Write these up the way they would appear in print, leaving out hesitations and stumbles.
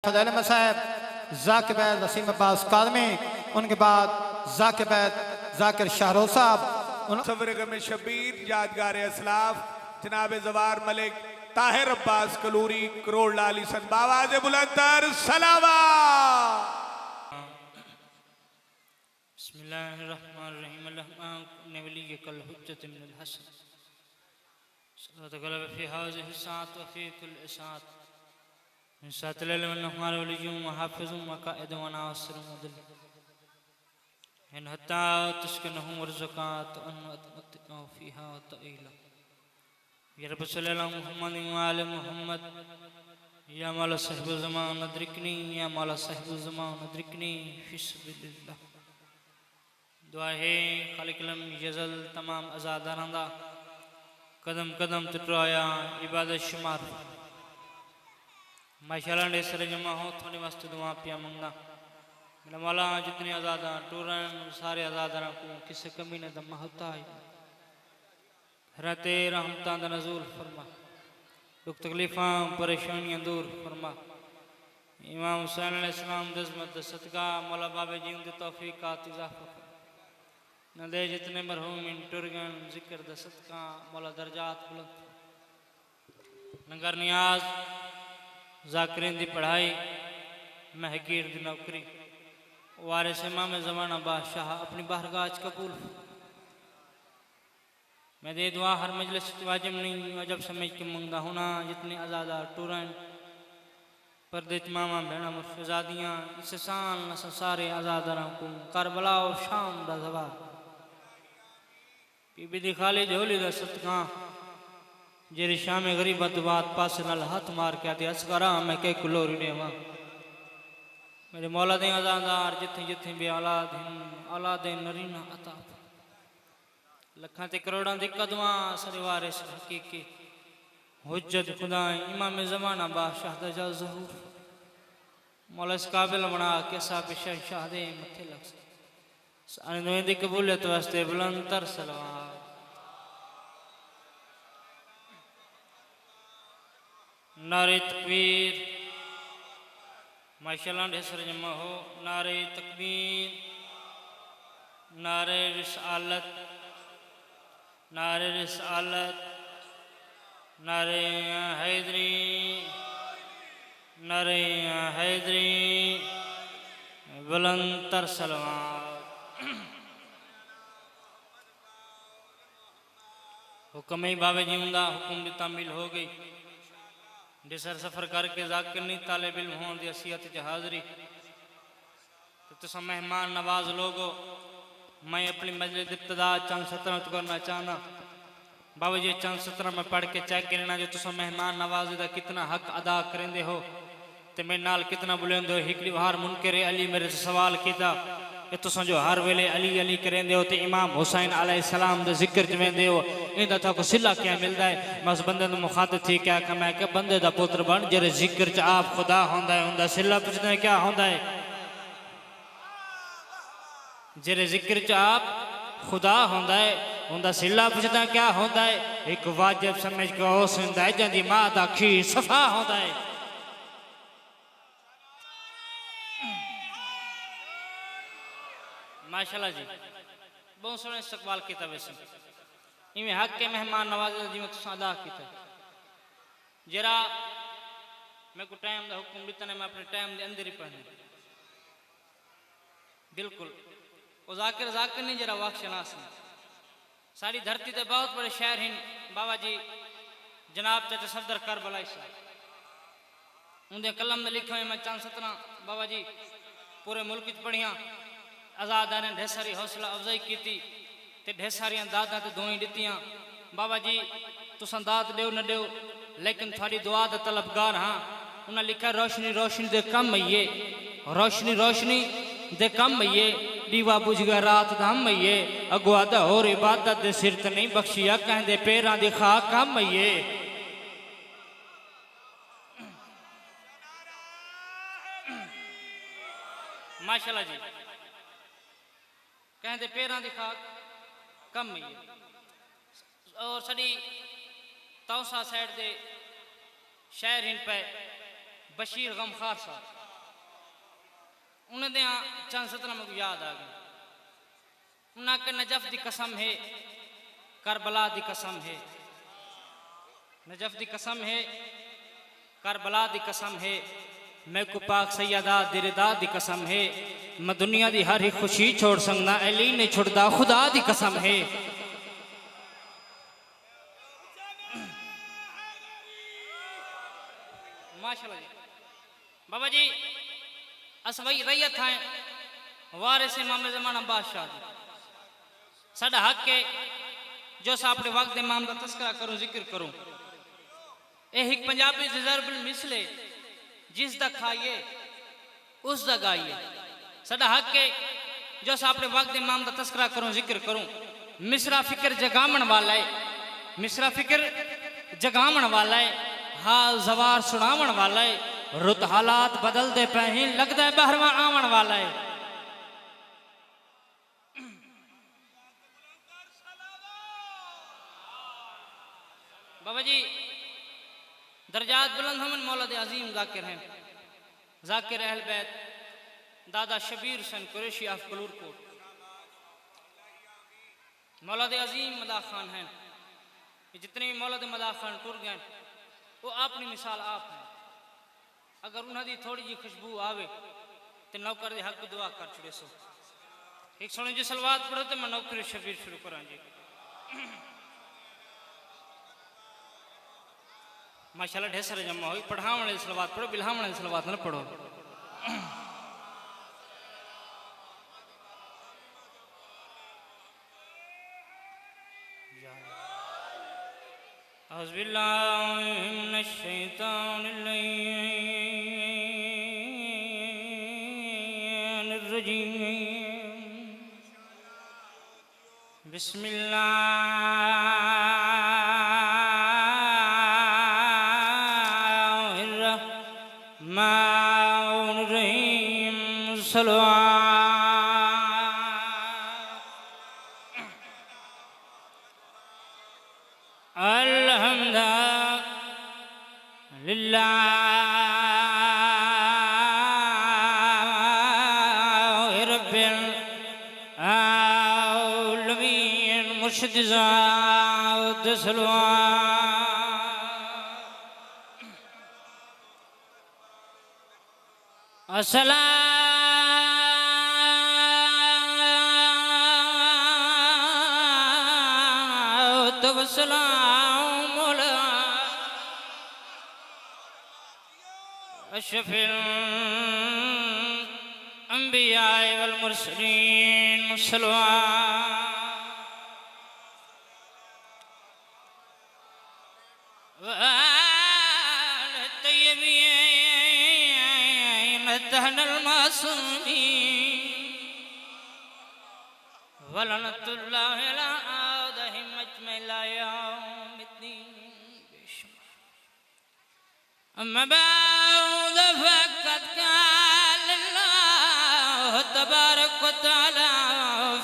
फज़ैल साहब, ज़ाकिर बैद वसीम अब्बास कादमी, उनके बाद ज़ाकिर बैद ज़ाकिर शाहरों साहब, सफर गम शबीर यादगार असलाफ जनाब जवार मलिक ताहिर अब्बास कलूरी करोड़ लाली सन बावाज़ बुलंदर सलावा। बिस्मिल्लाहिर्रहमानिर्रहीम अल्लाहुम्मा वली कल हुज्जत मिनल हसन सल्लत गलब फी हाज़िहि सात व फी कुल्ल सात min saatil ilmi wal nahmar wal yum wa hafizum wa qa'id wa nasir mudil in hatta tuskinahu warzakat an atmatu fiha ta'ila ya rabb sallallahu muhammadin wa ali muhammad ya mala sahib zaman adrikni ya mala sahib zaman adrikni fi sabilillah दुआ है खालिकलम यजल तमाम आज़ादारां दा कदम कदम टुराया इबादत शुमार माशाअल्लाह ने sir जमा हो थोड़े वास्ते दुआ पिया मंगा मेरा मौला जितने आज़ादा टूरन सारे आज़ादारां को किसी कमी न दम होता है रहते रहमतां दा नज़ूल फरमा दुख तकलीफां परेशानियां दूर फरमा इमाम हुसैन अलैहिस्सलाम दज़मत सदका मौला बाबे जी उनकी तौफीक़ात इज़ाफ़ा न दे जितने मरहूमिन टुरगन जिक्र द सदका मौला दर्जात बुलंद नगर नियाज ज़ाकिरीन दी पढ़ाई महगीर दी नौकरी वारिस इमाम ज़माना बादशाह अपनी बारगाह कबूल मैं दे दुआ हर मजलिस वाजिब नहीं वजब समझ के मंगदा होना जितने आज़ादा टूरन पर्दे मामा बहना मुर्शदादियाँ इस साल न सारे आज़ादारां को करबला और शाम दा ज़वार बीबी दी खाली झोली दा सदका जेरी शाम गरीबा तो बात पास नाल हाथ मार के आते असगरा मैं के कुलोरी ने वहाँ मेरे मौला दे आज़ादार जिथे जिथे भी औलाद नरीना अता लखा ते करोड़ां दी कदवां सरे वारिस हकीकी हुज्जत खुदा इमाम ज़माना बादशाह दा जा ज़हूर मौला इस काबिल बना के साहब शहंशाह दे मथे लग सारे दुआ दी कबूलियत वास्ते बुलंद तर सलवात नारे तकबीर माशाअल्लाह ढेसर जमा हो नारे तकबीर नारे रिसालत नारे रिसालत नारे हैदरी नारे हैदरी बुलंद तर सलवात हुक्म ही बाबे जी उंदा हुक्म दी तामील हो गई डिसर सफ़र करके ज़ाकिर नहीं तालिब इल्म होने दी हसीयत च हाज़री तो तुसा मेहमान नवाज लोगो मैं अपनी मजलिस इब्तिदा चंद सत्रह करना चाहना बाबा जी चंद सत्रह में पढ़ के चेक करना जो तुसा मेहमान नवाजी का कितना हक अदा करेंदे हो ते मेरे नाल कितना बुलंद हो हिकड़ी बार मुनकर अली मेरे से सवाल किया कि तुसा जो हर वेले अली अली करेंदे हो ते इमाम हुसैन अलैहिस्सलाम दे जिक्र च वेंदे हो इंदा था को सिला क्या मिलता है मैं उस बंदे ने मुखातिब थी क्या कि मैं के बंदे दा पुत्र बन जेरे जिक्र च आप खुदा होंदा है उनदा सिला पुछदे क्या होंदा है जेरे जिक्र च आप खुदा होंदा है उनदा सिला पुछदा क्या होंदा है एक वाजिब समझ के उस हुंदा है जंदी मां दा खी सफा होंदा है माशाअल्लाह जी बहुत सोहना इस्तकबाल किया वैसे इवें हक के मेहमान नवाज़ी जिवें तुसां अदा किया जरा मैं को टाइम का हुक्म दिता ने मैं अपने टाइम के अंदर ही पढ़ना बिल्कुल वो जाकिर जाकिर नहीं जरा वाकशनास सारी धरती ते बहुत बड़े शहर हैं बाबा जी जनाब चाचा सफदर करबला उनके कलम में लिखे हुए मैं चंद सत्रह बाबा जी पूरे मुल्क पढ़िया आज़ादार ने ढेर सारी हौसला अफजाई की ते ढेर सारिया दादा तो दुआई दित्तियां बाबा जी तुसा दाद दो न दो लेकिन थोड़ी दुआ का तलबगार हाँ उन्हें लिखा रोशनी रोशनी दे कम आइए रोशनी रोशनी दे कम आइए दीवा बुझ गया रात दम आइए अगुआ दा होर इबादत दे सिर ते नहीं बख्शिया कहंदे पैरां दी खाक कम आइए माशाअल्लाह जी कहते पैरां की खाक कम ही और साड़ी तौसा साइड दे शहर हिंद पे बशीर गमखार साहब उन्हें दियां चंद सतरा मुझे याद आ गई। उन्हें के नजफ दी कसम है, करबला दी कसम है, नजफ दी कसम है, करबला दी कसम है, मैं को पाक सैयदा दिरदा दी कसम है, मैं दुनिया दी हर ही खुशी छोड़ सकना अली ने छुड़दा खुदा दी कसम है। माशाल्लाह जी बाबा जी असवई रैयत हैं वारिस इमाम ज़माना बादशाह जी साडा हक है जो सा अपने वक्त इमाम का तस्करा करूं जिक्र करूं। एक पंजाबी ज़रबुल मिसले जिस दा खाइए उस दा गाइए। साडा हक है जो सा अपने वक्त इमाम का तस्करा करूं जिक्र करूं। मिसरा फिक्र जगामण वाला है, मिसरा फिक्र जगामण वाला है, हाल जवार सुनावण वाला है, रुत हालात बदलते पे ही लगता है बहरवा आवन वाला है। बाबा जी दर्जात बुलंद हमन मौलद अजीम जाकिर हैं, जाकिर अहल बैत दादा शबीर हुसैन कुरैशी ऑफ कलूरकोट। मौलद अजीम मदा खान हैं, जितने भी मौलद मदा खान टुर गए वो अपनी मिसाल आप हैं। अगर उन्हें थोड़ी जी खुशबू आवे तो नौकर दे हक दुआ कर छुड़े सो। एक सोने जी सलवात पढ़ो तो मैं नौकरी शबीर शुरू करा जी। माशाल्लाह ढेर सारे जमा हुई पढ़ावन वाली सलवात पढ़ो, बिल्हावन वाली सलवात न पढ़ो। औज़ु बिल्लाहि मिनश शैतानिर रजीम। बिस्मिल्लाहिर रहमानिर रहीम। अल्हम्दुलिल्लाहि रब्बिल आलमीन। मुर्शिद ज़ात सलवात अस्सलातु वस्सलामु अला अशरफिल अंबिया वल मुरसलीन। वआल तय्यबीन तहनल मासूमीन वलनतुल्लाहि अला आदहिम अजमईला यौमिद्दीन। अम्मा बाद फ़क़द क़ाल अल्लाह तबारक व तआला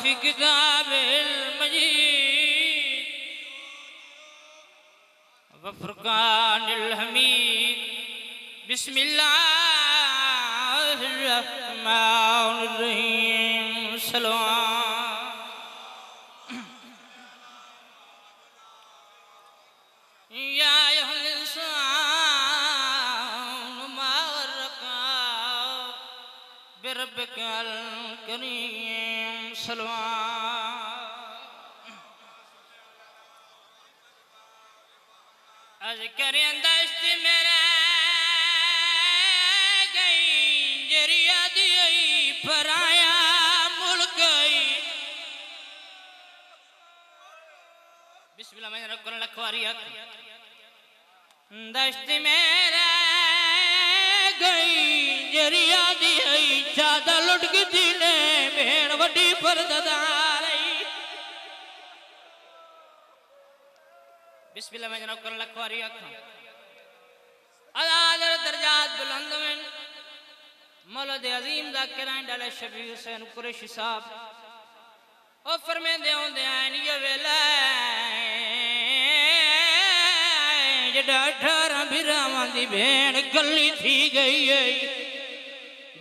फ़ी किताबिल मजीद व फ़ुरक़ानिल हमीद। बिस्मिल्लाहिर रहमानिर रहीम। या अय्युहल इंसान मा ग़र्रका बिरब्बिकल करीम। अर्ज़ करें दश्त मेरा गई जरिया दी पराया मुल्क गई। बिस्मिल्लाह मैं रखकर लखवारी दश्त मेरा गई जरिया दी चादा लुट के दिले भेड़ वड्डी परदार। बिस्मिल्लाह मैं जनाब कर लखवारी अलादर दर्जात बुलंद में मौलद अजीम जाकिर डाले शबीर हुसैन कुरैशी साहब और फरमेंदे होंदे आन ये वेला 18 बिरावां दी भेण गली थी गई है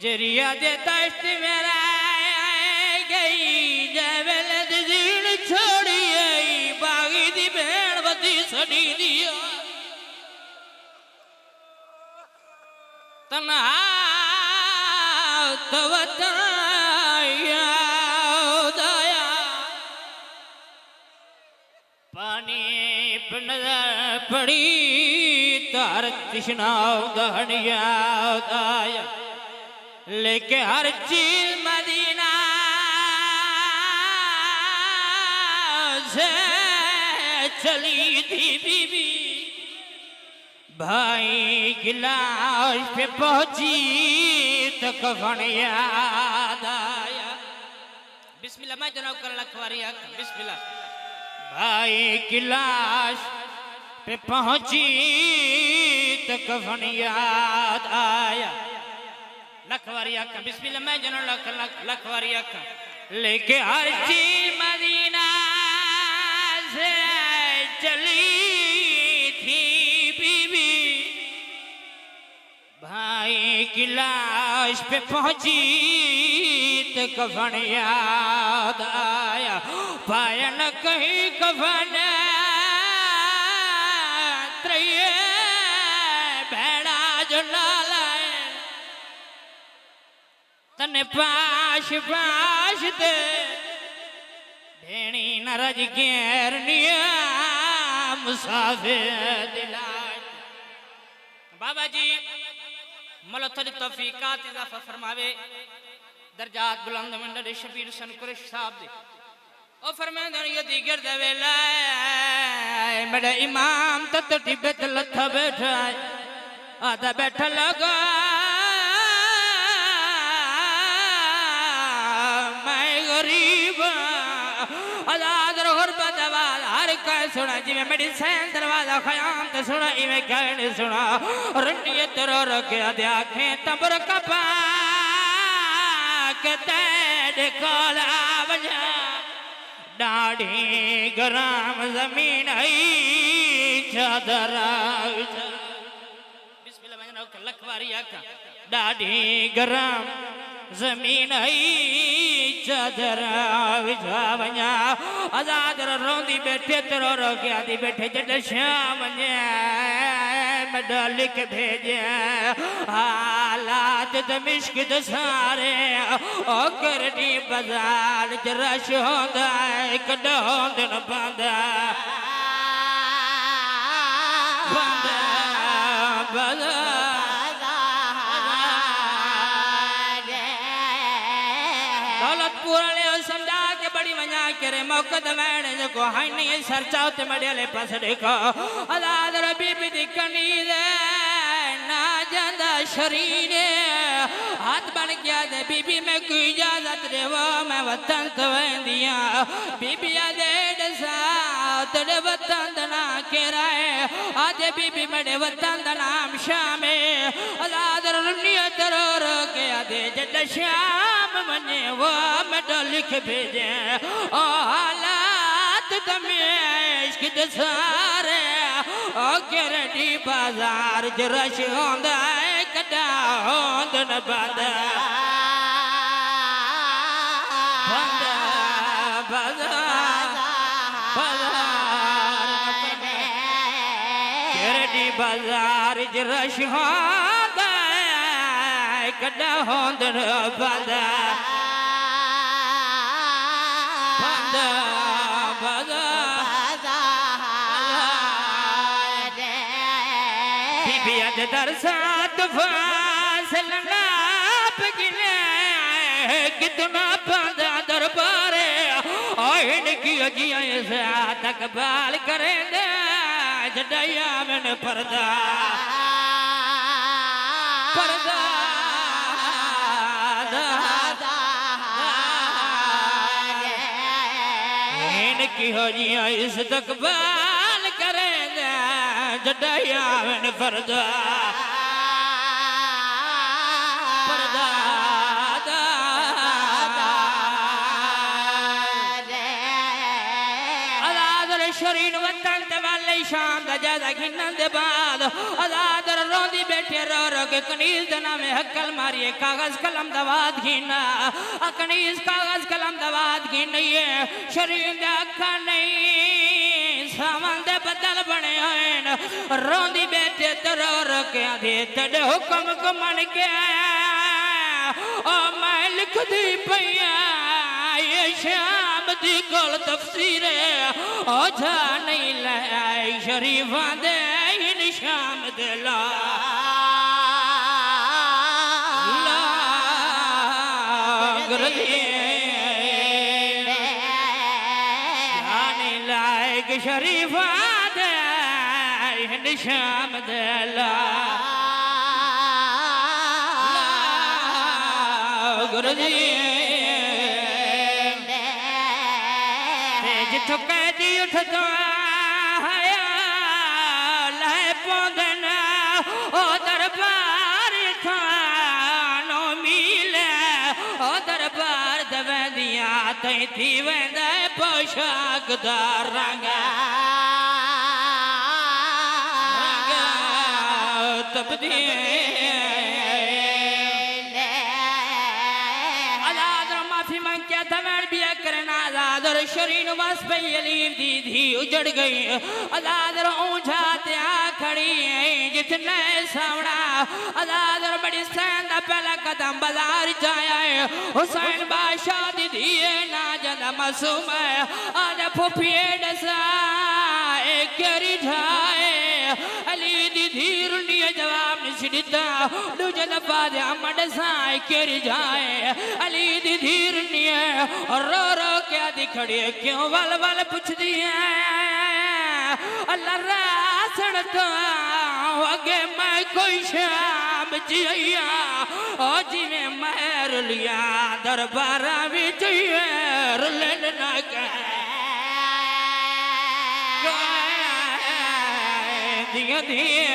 जरिया दे दश्त मेरा गई जैवेल दीन छोड़ी आई बागी दी भेण बदी सड़ी दिया तन्हा तवताया दया पानी नजर पड़ी तार तृष्णा दहनिया दया लेके हर चीज मदीना से चली थी बीबी भाई की लाश पे पहुंची तो कफन याद आया बिस्मिल्लाह मैं जनाब कर लखवारिया बिस्मिल्लाह भाई की लाश पे पहुंची तो कफन याद आया लखवारिया का बिस्मिल्लाह मैं जनो लखवारिया का लेके हर चीज मदीना से चली थी बीबी भाई की लाश पे पहुंची तो कफन याद आया पाया न कहीं कफन त्रये भेड़ा जो लाए तने पाश पाश दे भेणी न रज घेरनिया मुसाफिर दिलाय बाबा जी मलो थोड़ी तौफीकात इजाफा फरमावे दर्जात बुलंद मंडल शबीर सन कुरैश साहब दे ओ फरमांदे ये दीगर दे वेला मेरा इमाम तत टिबत लथा बैठा आधा बैठा लगा सुना जी मैं मेडिसिन दरवाजा खयाम तो सुना इवें कहने सुना रंडिये तेरो रखया दे आंखें तबर कपा के तेरे कोला बजा डाढ़ी गरम जमीन आई चादर बिस्मिल्लाह मैं लखवारी आका डाढ़ी गरम जमीन आई चादर विछावया आजाद रोंदी बैठे तेरो रो गया दी बैठे जड शाम मडा लिख भेजे हालात दमिश्क दे सारे ओ करनी बाजार च रश होंदा कड्डो दिन बंदा बंदा बंदा करे मौकद मैंने जो को हाई नहीं सर चाहते मड़ियाले पास देखो आजाद बीबी दी कनी दे ना जांदा शरीर हाथ बन गया दे बीबी में कोई इजाजत देवो मैं वतन तो वेंदिया बीबी आदे दसा तेरे वतन दा ना केराए आदे बीबी मेरे वतन दा नाम शामे आजाद रुनिया तेरो रो के आदे जद शाम मने वो मैं लिख भेजे ओ हालात दमेश्क दे सारे ओ केरडी बाजार च रश होंदा कदा होंदन बंदा बंदा बाजार केरडी बाजार च रश होंदा कदा होंदन बंदा दर साथ फासल नाप गिने कितना बंदा दरबारे आइन की अजिया से तक बाल करे दे जड़िया में पर्दा पर्दा की हो जिया इस तक बाल करे दे जड़िया में पर्दा पर्दा शरीर वतन वाले शाम दा जायजा गिनन दे बाद आजाद रोंदी बैठे रो रो के कनीज दे नामे हकल मारिए कागज कलम दवात गिना कनीज कागज कलम दवात गिनिए शरीर दे अखा नहीं सावन दे बदल बने हैं रोंदी बैठे तो रो रो के आधे तेरे हुक्म को मन के ओ मैं लिख दी पैया ये शाम दी गोल तफसीर ओ जा नहीं लाए शरीफा दे इन शाम दे ला शरीफा दे इन शाम दे ला गुरु जी जिथों कैदी उठदा लै पौंदन ओ दरबार थानो मिले ओ दरबार दवैदियां तई थी वेंदा पोशाक दा रंग तब्दील आजाद और शरीन बस पे अलीम दी थी उजड़ गई आजाद और ऊंचा त्या खड़ी जितने सावड़ा आजाद और बड़ी सैन दा पहला कदम बाजार जाया है हुसैन बादशाह दी दिए ना जदा मासूम है आज फुफिए डसा एक करी जाए अली दी धीर निये जवाब निशिता दूजे दफा दे अमड साए करी जाए अली दी धीर निये रो रो क्या दिखड़ी क्यों वल वल पुछ दिया अल्लाह रासण तो अगे मैं कोई शाम जिया ओ जिवें महर लिया दरबारा विच लेन ना दिया दिए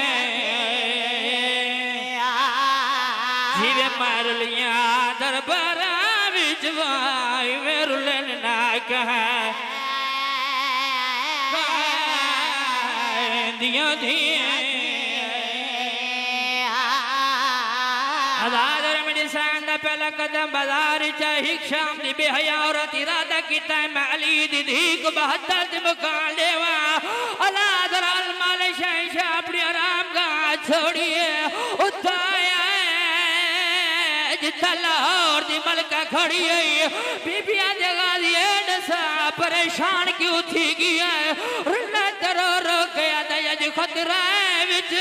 जिवें महर लिया दरबारा विच वाई मेरू लेन ना दिया दिए आजाद मेरी सैन दा पहला कदम बाजार चाही शाम दी बेहया औरत इरादा कीता मैं अली दी धी को 72 दी मकान लेवा आजाद अल माल शाह अपनी आराम गाह छोड़िए उठाया जिथा लाहौर दी मलका खड़ी है बीबिया जगा दिए दसा परेशान क्यों थी गया रुला तरो रो गया दया खतरा विच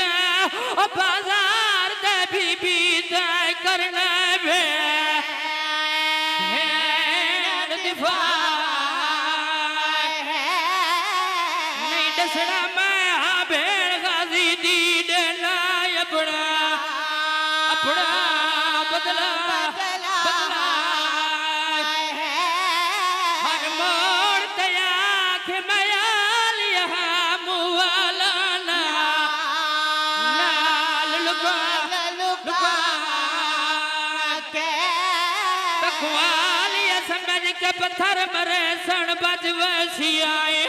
बाजार दे बीबी तय करना वे दिफा नहीं दसना मैं हाँ भेड़ गाजी दी देना अपना अपना बदला हर मोड़ तया के मयाल यहाँ मुवाला नाल लुका तकवालिया समझ के पत्थर मरे सन बज वैसी आए